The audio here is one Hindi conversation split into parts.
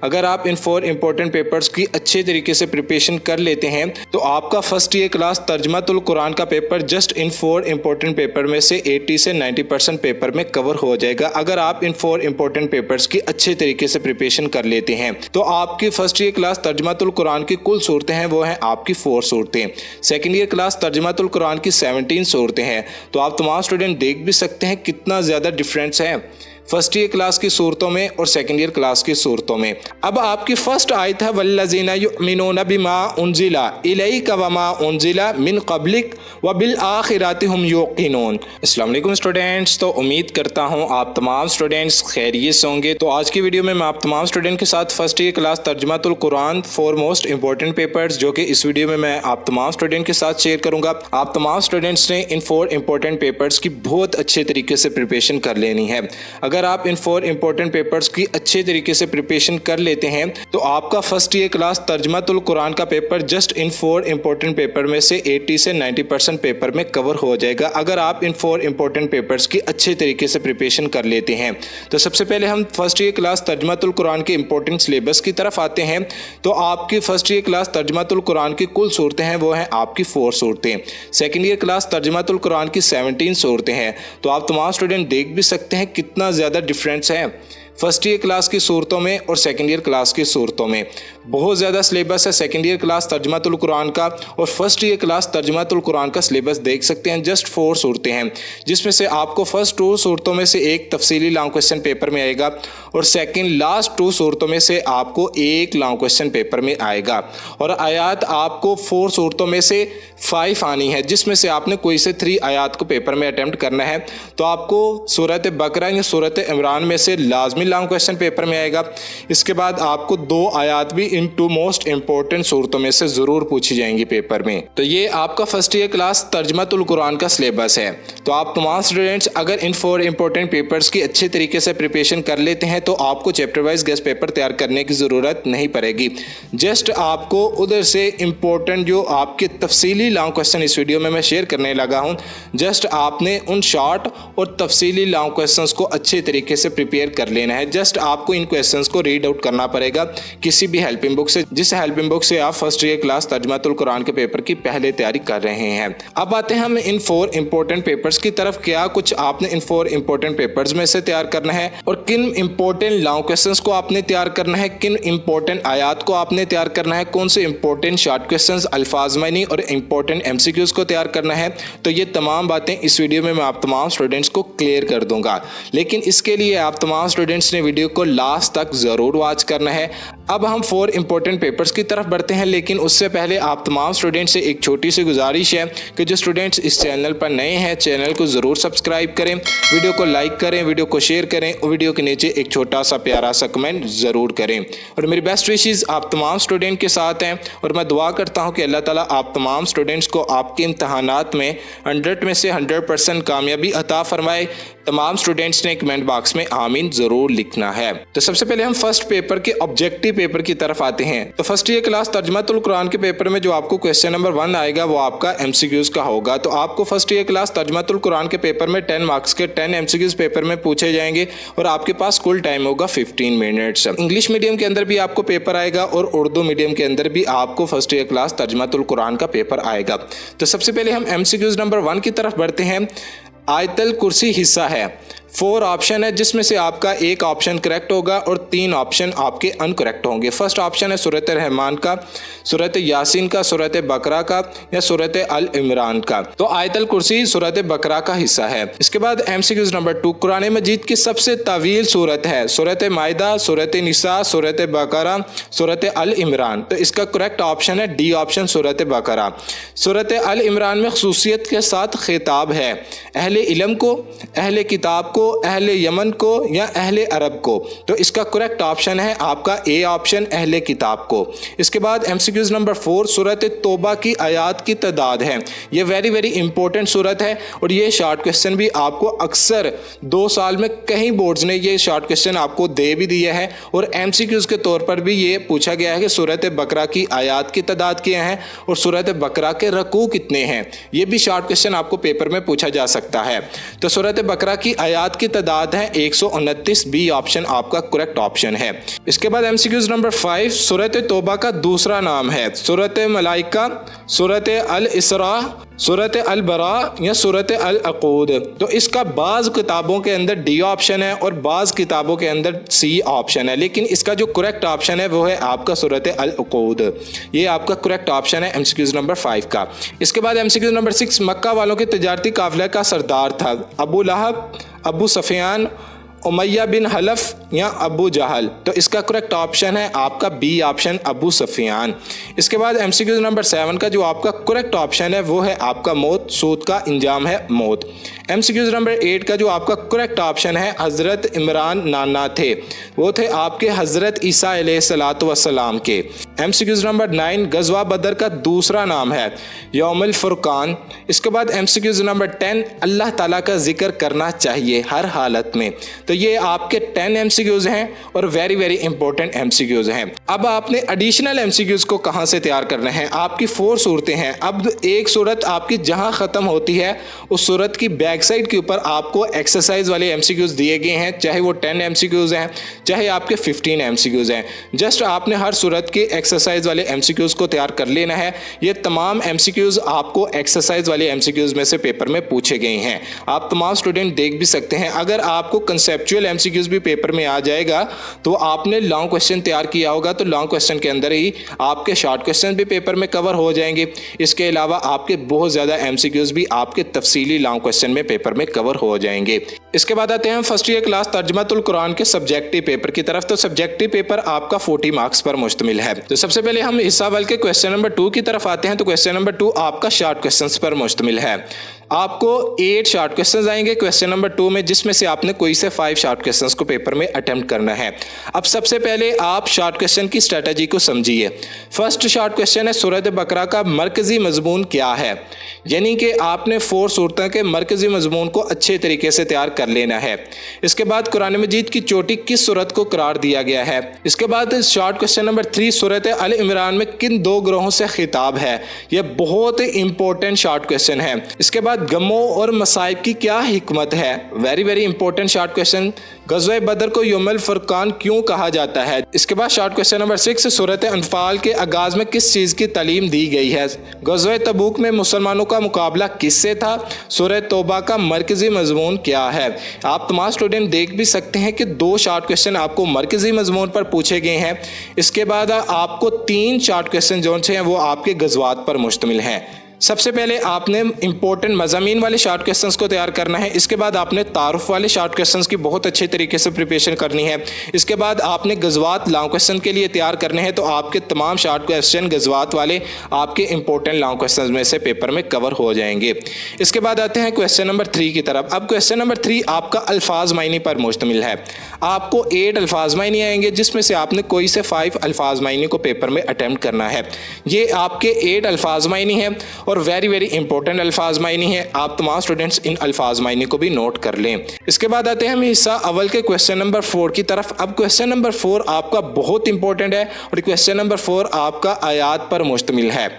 अगर आप इन 4 इंपॉर्टेंट पेपर्स की अच्छे तरीके से प्रिपरेशन कर लेते हैं तो आपका फर्स्ट ईयर क्लास तर्जमातुल कुरान का paper just in 4 important paper में से 80 से 90% पेपर में कवर हो जाएगा। अगर आप इन 4 इंपॉर्टेंट पेपर्स की अच्छे तरीके से प्रिपरेशन कर लेते हैं तो आपकी फर्स्ट ईयर क्लास तर्जमातुल कुरान की कुल सूरतें हैं वो हैं आपकी 4 सूरतें। सेकेंड ईयर क्लास तर्जमातुल कुरान की 17 सूरतें हैं। तो आप तमाम स्टूडेंट देख भी सकते हैं कितना ज़्यादा डिफरेंस है फर्स्ट ईयर क्लास की सूरतों में और सेकंड ईयर क्लास की सूरतों में। अब आपकी फर्स्ट आयत है वल्लज़ीना युमिनूना बिमा उनज़िला इलैका वमा उनज़िला मिन क़ब्लिक व बिल आखिरति हुम युक़िनून। अस्सलाम वालेकुम स्टूडेंट्स। तो उम्मीद करता हूँ आप तमाम स्टूडेंट्स खैरियत से होंगे। तो आज की वीडियो में मैं आप तमाम स्टूडेंट के साथ फर्स्ट ईयर क्लास तर्जमातुल कुरान 4 मोस्ट इंपॉर्टेंट पेपर्स जो कि इस वीडियो में मैं आप तमाम स्टूडेंट के साथ शेयर करूँगा। आप तमाम स्टूडेंट्स ने इन 4 इंपॉर्टेंट पेपर्स की बहुत अच्छे तरीके से प्रिपरेशन कर लेनी है। अगर आप इन 4 इंपॉर्टेंट पेपर्स की अच्छे तरीके से प्रिपरेशन कर लेते हैं तो आपका फर्स्ट ईयर क्लास तर्जमातुल कुरान का paper just in 4 important paper में से 80 से 90% पेपर में कवर हो जाएगा। अगर आप इन 4 इंपॉर्टेंट पेपर्स की अच्छे तरीके से प्रिपरेशन कर लेते हैं तो सबसे पहले हम फर्स्ट ईयर क्लास तर्जमातुल कुरान के इंपॉर्टेंट सिलेबस की तरफ आते हैं। तो आपकी फर्स्ट ईयर क्लास तर्जमातुल कुरान की कुल सूरतें हैं वो हैं आपकी 4 सूरतें। सेकेंड ईयर क्लास तर्जमातुल कुरान की 17 सूरतें हैं। तो आप तमाम स्टूडेंट देख भी सकते हैं कितना ज़्यादा डिफरेंस है फर्स्ट ईयर क्लास की सूरतों में और सेकंड ईयर क्लास की सूरतों में। बहुत ज़्यादा सिलेबस है सेकंड ईयर क्लास तर्जमातुल कुरान का और फर्स्ट ईयर क्लास तर्जमातुल कुरान का सिलेबस देख सकते हैं। जस्ट 4 सूरतें हैं जिसमें से आपको फर्स्ट 2 सूरतों में से एक तफसीली लॉन्ग क्वेश्चन पेपर में आएगा और सेकंड लास्ट 2 सूरतों में से आपको एक लॉन्ग क्वेश्चन पेपर में आएगा। और आयात आपको 4 सूरतों में से 5 आनी है जिसमें से आपने कोई से 3 आयात को पेपर में अटेम्प्ट करना है। तो आपको सूरत बकरा या सूरत इमरान में से लाजमी लॉन्ग क्वेश्चन पेपर में आएगा। इसके बाद आपको 2 आयात भी इन 2 मोस्ट इंपॉर्टेंट सूरतों में से जरूर पूछी जाएंगी पेपर में। तो ये आपका फर्स्ट ईयर क्लास तर्जमातुल कुरान का सिलेबस है। तो आप तमाम स्टूडेंट्स अगर इन 4 इंपॉर्टेंट पेपर्स की अच्छे तरीके से प्रिपरेशन कर लेते हैं तो आपको चैप्टर वाइज गेस्ट पेपर तैयार करने की ज़रूरत नहीं पड़ेगी। जस्ट आपको उधर से इंपॉर्टेंट जो आपके तफसीली लॉन्ग क्वेश्चन इस वीडियो में मैं शेयर करने लगा हूँ, जस्ट आपने उन शॉर्ट और तफसीली लॉन्ग क्वेश्चंस को अच्छे तरीके से प्रिपेयर कर लेना है। जस्ट आपको इन क्वेश्चंस को रीड आउट करना पड़ेगा किसी भी हेल्पिंग बुक से, जिस हेल्पिंग बुक से आप फर्स्ट ईयर क्लास तर्जमातुल कुरान के पेपर की पहले तैयारी कर रहे हैं। अब आते हैं हम इन 4 इंपॉर्टेंट पेपर्स की तरफ। क्या कुछ आपने इन 4 इंपॉर्टेंट पेपर्स में से तैयार करना है और किन इंपॉर्टेंट लॉन्ग क्वेश्चंस को आपने तैयार करना है, किन इंपॉर्टेंट आयात को आपने तैयार करना है, कौन से इंपॉर्टेंट शॉर्ट क्वेश्चंस अल्फाज मानी और इंपॉर्टेंट एमसीक्यूज को तैयार करना है। तो ये तमाम बातें इस वीडियो में मैं आप तमाम स्टूडेंट्स को क्लियर कर दूंगा, लेकिन इसके लिए आप तमाम स्टूडेंट्स ने वीडियो को लास्ट तक ज़रूर वॉच करना है। अब हम 4 इंपॉर्टेंट पेपर्स की तरफ बढ़ते हैं, लेकिन उससे पहले आप तमाम स्टूडेंट्स से एक छोटी सी गुजारिश है कि जो स्टूडेंट्स इस चैनल पर नए हैं चैनल को ज़रूर सब्सक्राइब करें, वीडियो को लाइक करें, वीडियो को शेयर करें और वीडियो के नीचे एक छोटा सा प्यारा सा कमेंट ज़रूर करें। और मेरी बेस्ट विशेज़ आप तमाम स्टूडेंट के साथ हैं और मैं दुआ करता हूँ कि अल्लाह ताला आप तमाम स्टूडेंट्स को आपके इम्तहानात में 100 में से 100% कामयाबी अता फरमाए। तमाम स्टूडेंट्स ने कमेंट बॉक्स में आमीन ज़रूर लिखना है। तो सबसे पहले हम फर्स्ट पेपर के ऑब्जेक्टिव पेपर की तरफ आते हैं। तो फर्स्ट ईयर क्लास तर्जमातुल कुरान के पेपर में जो आपको क्वेश्चन नंबर 1 आएगा वो आपका एमसीक्यूज का होगा। तो आपको फर्स्ट ईयर क्लास तर्जमातुल कुरान के पेपर में 10 मार्क्स के 10 एमसीक्यूज पेपर में पूछे जाएंगे और आपके पास कुल टाइम होगा 15 मिनट्स। इंग्लिश मीडियम के अंदर भी आपको पेपर आएगा और उर्दू मीडियम के अंदर भी आपको फर्स्ट ईयर क्लास तर्जमातुल कुरान का पेपर आएगा। तो सबसे पहले हम एमसीक्यूज नंबर 1 की तरफ बढ़ते हैं। आयतल कुर्सी हिस्सा है, 4 ऑप्शन है जिसमें से आपका एक ऑप्शन करेक्ट होगा और 3 ऑप्शन आपके अनकरेक्ट होंगे। फर्स्ट ऑप्शन है सूरत रहमान का, सूरत यासीन का, सूरत बकरा का या सूरत अल इमरान का। तो आयतल कुर्सी सूरत बकरा का हिस्सा है। इसके बाद एमसीक्यूज नंबर 2, कुरान मजीद की सबसे तवील सूरत है सूरत माइदा, सूरत निसा, सूरत बकरा, सूरत अल इमरान। तो इसका करेक्ट ऑप्शन है डी ऑप्शन सूरत बकरा। सूरत अल इमरान में खसूसियत के साथ खिताब है अहले इल्म को, अहले किताब को, अहले यमन को या अहले अरब को। तो इसका करेक्ट ऑप्शन है आपका ए ऑप्शन अहले किताब को। इसके बाद एमसीक्यूज नंबर 4, सूरत तौबा की आयात की तादाद है। ये वेरी इंपॉर्टेंट सूरत है और ये शॉर्ट क्वेश्चन भी आपको अक्सर 2 साल में कई बोर्ड्स ने ये शॉर्ट क्वेश्चन आपको दे भी दिया है और एमसीक्यूज के तौर पर भी ये पूछा गया है कि सूरत बकरा की आयात की तादाद क्या है और सूरत बकरा के रकू कितने हैं। ये भी शॉर्ट क्वेश्चन आपको पेपर में पूछा जा सकता है। तो सूरत बकरा की आयात आयात की तादाद है 129, बी ऑप्शन आपका करेक्ट ऑप्शन है। इसके बाद MCQs नंबर 5, सूरत तौबा का दूसरा नाम है सूरत मलाइका, सूरत अल इसरा, सूरत अल बरा या सूरत अल अकूद। तो इसका बाज़ किताबों के अंदर डी ऑप्शन है और बाज़ किताबों के अंदर सी ऑप्शन है, लेकिन इसका जो करेक्ट ऑप्शन है वो है आपका सूरत अल अकूद। ये आपका करेक्ट ऑप्शन है MCQs नंबर 5 का। इसके बाद MCQs नंबर 6, मक्का वालों के तजारती काफिले का सरदार था अबू लहब, अबू सफियान, उमैया बिन हलफ या अबू जहल। तो इसका करेक्ट ऑप्शन है आपका बी ऑप्शन अबू सफियान। इसके बाद MCQs नंबर 7 का जो आपका करेक्ट ऑप्शन है वो है आपका मौत, सूद का इंजाम है मौत। MCQs नंबर 8 का जो आपका करेक्ट ऑप्शन है हज़रत इमरान नाना थे, वो थे आपके हज़रत ईसा अलैहिस्सलातु वस्सलाम के। MCQs नंबर 9, गज़वा बदर का दूसरा नाम है यौमुल फुरकान। इसके बाद MCQs नंबर 10, अल्लाह ताला का जिक्र करना चाहिए हर हालत में। तो ये आपके 10 MCQs हैं और वेरी वेरी इंपॉर्टेंट MCQs हैं। अब आपने एडिशनल MCQs को कहाँ से तैयार करना है? आपकी 4 सूरतें हैं। अब एक सूरत आपकी जहाँ ख़त्म होती है उस सूरत की बैक साइड के ऊपर आपको एक्सरसाइज वाले MCQs दिए गए हैं, चाहे वो 10 MCQs हैं चाहे आपके 15 MCQs हैं। जस्ट आपने हर सूरत के एक्सरसाइज वाले MCQs को तैयार कर लेना है। ये तमाम MCQs आपको एक्सरसाइज वाले MCQs में से पेपर में पूछे गए हैं। आप तमाम स्टूडेंट देख भी सकते हैं। अगर आपको कंसेप्चुअल MCQs भी पेपर में आ जाएगा तो आपने लॉन्ग क्वेश्चन तैयार किया होगा, तो लॉन्ग क्वेश्चन के अंदर ही आपके शॉर्ट क्वेश्चन भी पेपर में कवर हो जाएंगे। इसके अलावा आपके बहुत ज़्यादा MCQs भी आपके तफसीली लॉन्ग क्वेश्चन में पेपर में कवर हो जाएंगे। इसके बाद आते हैं फर्स्ट ईयर क्लास तर्जुमातुल कुरान के सब्जेक्टिव पेपर की तरफ। तो सब्जेक्टिव पेपर आपका 40 मार्क्स पर मुश्तमिल है। तो सबसे पहले हम हिस्सा वाल के क्वेश्चन नंबर 2 की तरफ आते हैं। तो क्वेश्चन नंबर 2 आपका शॉर्ट क्वेश्चंस पर मुश्तमिल है। आपको 8 शॉर्ट क्वेश्चंस आएंगे क्वेश्चन नंबर 2 में, जिसमें से आपने कोई से 5 शॉर्ट क्वेश्चंस को पेपर में अटेम्प्ट करना है। अब सबसे पहले आप शॉर्ट क्वेश्चन की स्ट्रेटजी को समझिए। फर्स्ट शॉर्ट क्वेश्चन है सूरत बकरा का मरकजी मजमून क्या है, यानी कि आपने 4 सूरतों के मरकजी मजमून को अच्छे तरीके से तैयार कर लेना है। इसके बाद कुरान मजीद की चोटी किस सूरत को करार दिया गया है। इसके बाद शॉर्ट क्वेश्चन नंबर 3 सूरत अल इमरान में किन 2 ग्रोहों से खिताब है। यह बहुत इंपॉर्टेंट शॉर्ट क्वेश्चन है। इसके बाद गमों और मसाइब की क्या हिकमत है, very very important short question. गज़वा बदर को यौमुल फुरकान क्यों कहा जाता है। इसके बाद शॉर्ट क्वेश्चन नंबर 6 सूरत अनफाल के आगाज़ में किस चीज़ की तालीम दी गई है। गज़वा तबूक में मुसलमानों का मुकाबला किससे था। सूरत तौबा का मरकजी मजमून क्या है। आप तमाम स्टूडेंट देख भी सकते हैं कि 2 शॉर्ट क्वेश्चन आपको मरकजी मजमून पर पूछे गए हैं। इसके बाद आपको 3 शॉर्ट क्वेश्चन जो हैं वो आपके गज़वात पर मुश्तमिल हैं। सबसे पहले आपने इंपॉर्टेंट मज़ामीन वाले शॉर्ट क्वेश्चंस को तैयार करना है। इसके बाद आपने तारुफ वाले शॉर्ट क्वेश्चंस की बहुत अच्छे तरीके से प्रिपरेशन करनी है। इसके बाद आपने गज़वात लॉन्ग क्वेश्चन के लिए तैयार करने हैं। तो आपके तमाम शॉर्ट क्वेश्चन गज़वात वाले आपके इंपॉर्टेंट लॉन्ग क्वेश्चन में से पेपर में कवर हो जाएंगे। इसके बाद आते हैं क्वेश्चन नंबर 3 की तरफ। अब क्वेश्चन नंबर 3 आपका अल्फाज मायनी पर मुश्तमिल है। आपको 8 अल्फाज मायनी आएंगे, जिसमें से आपने कोई से 5 अल्फाज मायनी को पेपर में अटैम्प्ट करना है। ये आपके 8 अल्फाज मायनी हैं और वेरी वेरी इंपॉर्टेंट अल्फाज मायनी है। आप तमाम स्टूडेंट्स इन अल्फाज मायनी को भी नोट कर लें। इसके बाद आते हैं हम हिस्सा अव्वल के क्वेश्चन नंबर 4 की तरफ। अब क्वेश्चन नंबर 4 आपका बहुत इंपॉर्टेंट है और क्वेश्चन नंबर 4 आपका आयात पर मुश्तमिल है।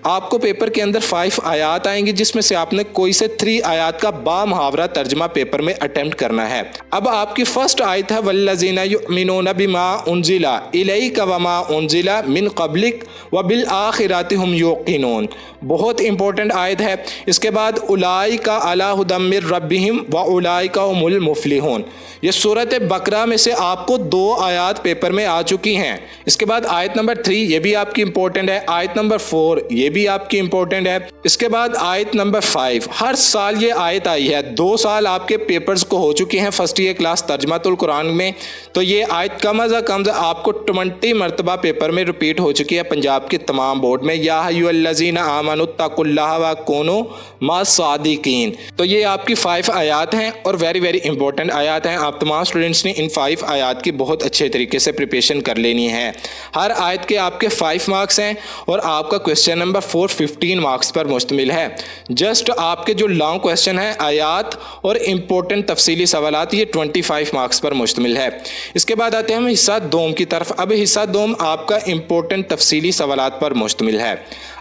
आपको पेपर के अंदर 5 आयात आएंगी, जिसमें से आपने कोई से 3 आयात का बामुहावरा तर्जमा पेपर में अटेम्प्ट करना है। अब आपकी फर्स्ट आयत है वल्लज़ीना युमिनूना बिमा उनज़िला इलैका वमा उनज़िला मिन क़ब्लिक व बिल आखिरति हुम युक़िनून। बहुत इंपॉर्टेंट आयत है। इसके बाद उलाइका अला हुदम मिर रब्बिहिम व उलाइका हुमुल मुफ़्लिहून। ये सूरत बकरा में से आपको 2 आयत पेपर में आ चुकी हैं। इसके बाद आयत नंबर 3 ये भी आपकी इंपॉर्टेंट है। आयत नंबर 4 ये भी आपकी इंपॉर्टेंट है। इसके बाद आयत नंबर 5 हर साल ये आयत आई है। 2 साल आपके पेपर्स को हो चुके हैं फर्स्ट ईयर क्लास तर्जुमातुल कुरान में। तो ये आयत कम अज़ कम आपको 20 मरतबा पेपर में रिपीट हो चुकी है पंजाब के तमाम बोर्ड में। या अय्युहल्लज़ीना आमनुत्तकुल्लाह व कूनू मस्सादिकीन। तो ये आपकी 5 आयत हैं और वेरी वेरी इंपॉर्टेंट आयत हैं। आप तमाम स्टूडेंट्स ने इन 5 आयत की बहुत अच्छे तरीके से प्रिपरेशन कर लेनी है। हर आयत के आपके 5 मार्क्स हैं और आपका क्वेश्चन नंबर 4 15 मार्क्स पर मुश्तमिल है। जस्ट आपके जो लॉन्ग क्वेश्चन है आयत और इंपॉर्टेंट तफसीली सवालात ये 25 मार्क्स पर मुश्तमिल है। इसके बाद आते हैं हम हिस्सा दोम की तरफ। अब हिस्सा दोम आपका इंपॉर्टेंट तफसीली सवालात पर मुश्तमिल है।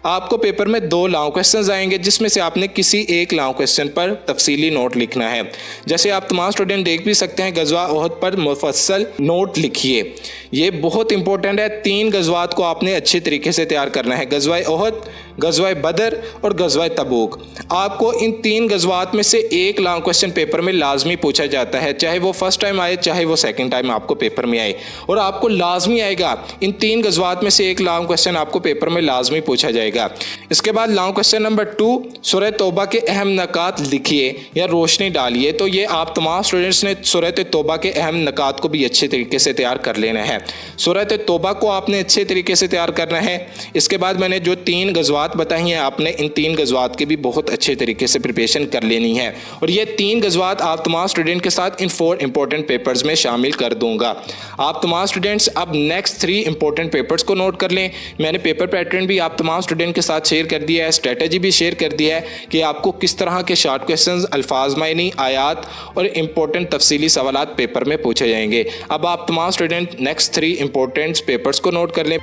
आपको पेपर में 2 लॉन्ग क्वेश्चंस आएंगे जिसमें से आपने किसी एक लॉन्ग क्वेश्चन पर तफसीली नोट लिखना है। जैसे आप तमाम स्टूडेंट देख भी सकते हैं, गज़वा ओहद पर मुफस्सल नोट लिखिए। ये बहुत इंपॉर्टेंट है। 3 गज़वात को आपने अच्छे तरीके से तैयार करना है, गज़वा ओहद, गज़वा बदर और गज़वा तबूक। आपको इन 3 गज़वात में से एक लॉन्ग क्वेश्चन पेपर में लाजमी पूछा जाता है, चाहे वो फर्स्ट टाइम आए चाहे वो सेकंड टाइम आपको पेपर में आए, और आपको लाजमी आएगा। इन 3 गज़वात में से एक लॉन्ग क्वेश्चन आपको पेपर में लाजमी पूछा जाएगा। इसके बाद लॉन्ग क्वेश्चन नंबर 2, सूरह तौबा के अहम नकात लिखिए या रोशनी डालिए। तो ये आप तमाम स्टूडेंट्स ने सूरह तौबा के अहम नकात को भी अच्छे तरीके से तैयार कर लेना है। सूरह तौबा को आपने अच्छे तरीके से तैयार करना है। इसके बाद मैंने जो 3 गज़वात बताई हैं, आपने इन 3 गज़वात की भी बहुत अच्छे तरीके से प्रिपरेशन कर लेनी है। और ये 3 गज़वात आप तमाम स्टूडेंट के साथ इन 4 इंपॉर्टेंट पेपर्स में शामिल कर दूंगा। आप तमाम स्टूडेंट्स अब नेक्स्ट 3 इंपॉर्टेंट पेपर्स को नोट कर लें। मैंने पेपर पैटर्न भी आप तमाम स्टूडेंट के साथ शेयर कर दिया है, स्ट्रेटजी भी शेयर कर दिया है कि आपको किस तरह के शॉर्ट क्वेश्चंस, अल्फाज मायनी, आयात और इंपॉर्टेंट तफसीली सवालात पेपर में पूछे जाएंगे। अब आप तमाम स्टूडेंट नेक्स्ट 3 इंपॉर्टेंट पेपर्स को नोट कर लें।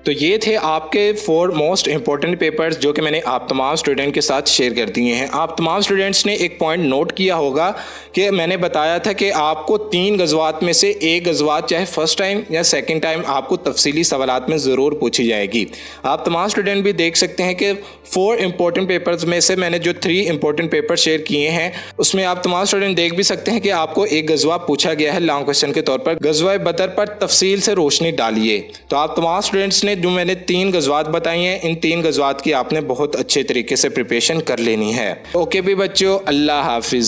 तो ये थे आपके 4 मोस्ट इंपॉर्टेंट पेपर्स जो कि मैंने आप तमाम स्टूडेंट के साथ शेयर कर दिए हैं। आप तमाम स्टूडेंट्स ने एक पॉइंट नोट किया होगा कि मैंने बताया था कि आपको 3 गज़वात में से एक गज़वात चाहे फर्स्ट टाइम या सेकंड टाइम आपको तफसीली सवालात में ज़रूर पूछी जाएगी। आप तमाम स्टूडेंट भी देख सकते हैं कि 4 इंपॉर्टेंट पेपर्स में से मैंने जो 3 इंपॉर्टेंट पेपर शेयर किए हैं उसमें आप तमाम स्टूडेंट देख भी सकते हैं कि आपको एक गज़वा पूछा गया है लॉन्ग क्वेश्चन के तौर पर, गज़वा बदर पर तफसील से रोशनी डालिए। तो आप तमाम स्टूडेंट्स ने जो मैंने 3 गज़वात बताई हैं, इन 3 गज़वात की आपने बहुत अच्छे तरीके से प्रिपरेशन कर लेनी है। ओके भी बच्चों, अल्लाह हाफिज़।